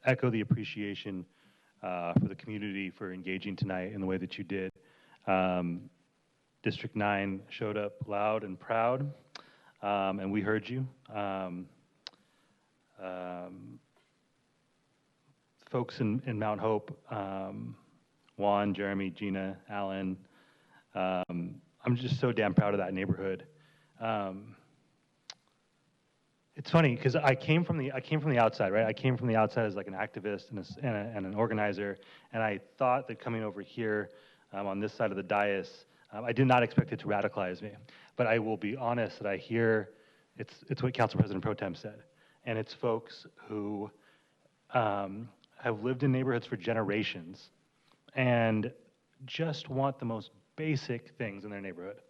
echo the appreciation for the community for engaging tonight in the way that you did. District 9 showed up loud and proud, and we heard you. Folks in Mount Hope, Juan, Jeremy, Gina, Alan, I'm just so damn proud of that neighborhood. It's funny because I came from the outside, right? I came from the outside as like an activist and an organizer, and I thought that coming over here on this side of the dais, I did not expect it to radicalize me. But I will be honest that I hear it's what Council President Pro Tem said, and it's folks who have lived in neighborhoods for generations and just want the most basic things in their neighborhood.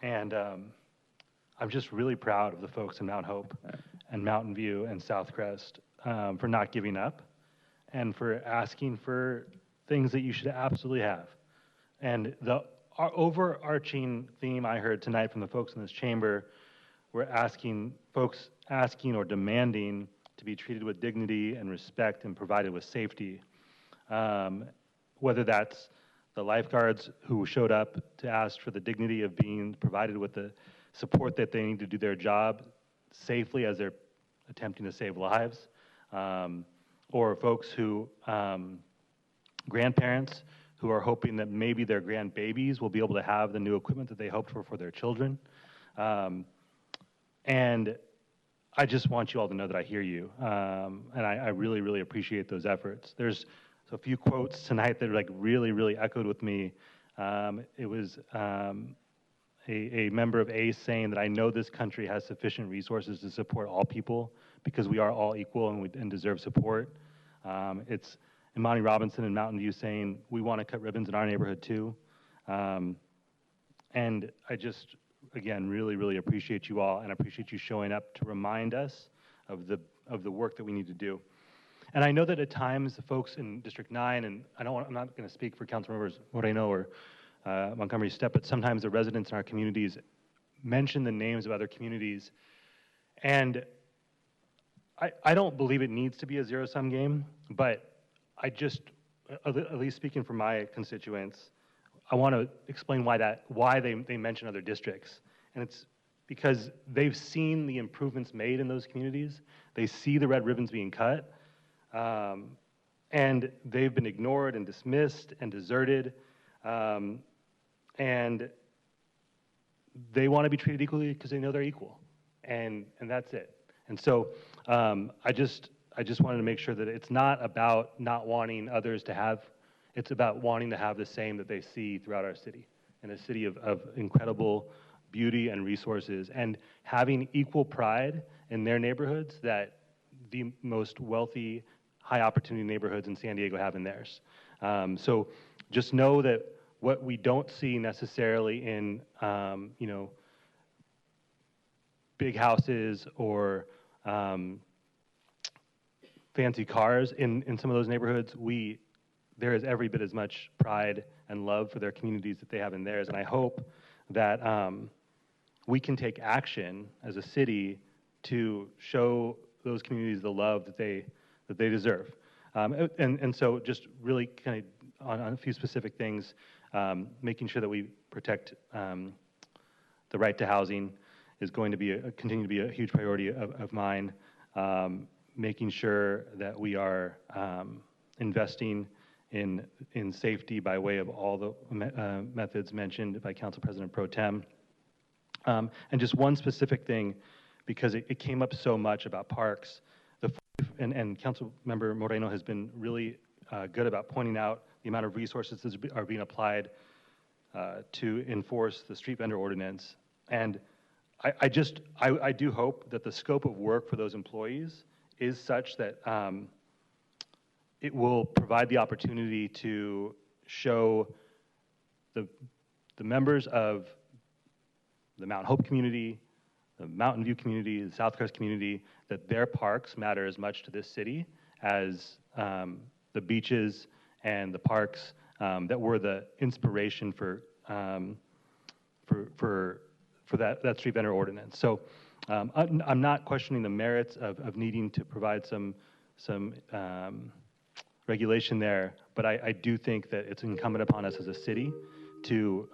And I'm just really proud of the folks in Mount Hope and Mountain View and Southcrest for not giving up and for asking for things that you should absolutely have. And our overarching theme I heard tonight from the folks in this chamber were folks asking or demanding to be treated with dignity and respect and provided with safety. Whether that's the lifeguards who showed up to ask for the dignity of being provided with the support that they need to do their job safely as they're attempting to save lives, or folks who, grandparents who are hoping that maybe their grandbabies will be able to have the new equipment that they hoped for their children. And I just want you all to know that I hear you, and I really, really appreciate those efforts. There's a few quotes tonight that like really, really echoed with me. It was a member of ACE saying that I know this country has sufficient resources to support all people because we are all equal and deserve support. It's Imani Robinson in Mountain View saying we want to cut ribbons in our neighborhood too. And I just, again, really, really appreciate you all and appreciate you showing up to remind us of the work that we need to do. And I know that at times the folks in District 9, and I'm not going to speak for council members Moreno or Montgomery Steppe, but sometimes the residents in our communities mention the names of other communities. And I don't believe it needs to be a zero-sum game, but I just, at least speaking for my constituents, I want to explain why they mention other districts. And it's because they've seen the improvements made in those communities. They see the red ribbons being cut, and they've been ignored and dismissed and deserted. And they want to be treated equally because they know they're equal, and that's it. And so I just wanted to make sure that it's not about not wanting others to have, it's about wanting to have the same that they see throughout our city, and a city of incredible beauty and resources, and having equal pride in their neighborhoods that the most wealthy, high opportunity neighborhoods in San Diego have in theirs. So just know that what we don't see necessarily in big houses or fancy cars in some of those neighborhoods, there is every bit as much pride and love for their communities that they have in theirs. And I hope that we can take action as a city to show those communities the love that they deserve. And so just really kind of on a few specific things, making sure that we protect the right to housing is going to continue to be a huge priority of mine. Making sure that we are investing in safety by way of all the methods mentioned by Council President Pro Tem. And just one specific thing, because it came up so much about parks, and Council Member Moreno has been really good about pointing out the amount of resources that are being applied to enforce the street vendor ordinance. And I do hope that the scope of work for those employees is such that it will provide the opportunity to show the members of the Mount Hope community, the Mountain View community, the Southcrest community, that their parks matter as much to this city as the beaches and the parks that were the inspiration for that street vendor ordinance. So I'm not questioning the merits of needing to provide some regulation there, but I do think that it's incumbent upon us as a city to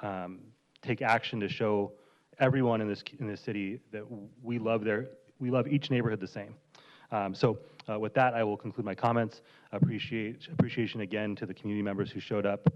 take action to show everyone in this city that we love each neighborhood the same. With that, I will conclude my comments. Appreciation again to the community members who showed up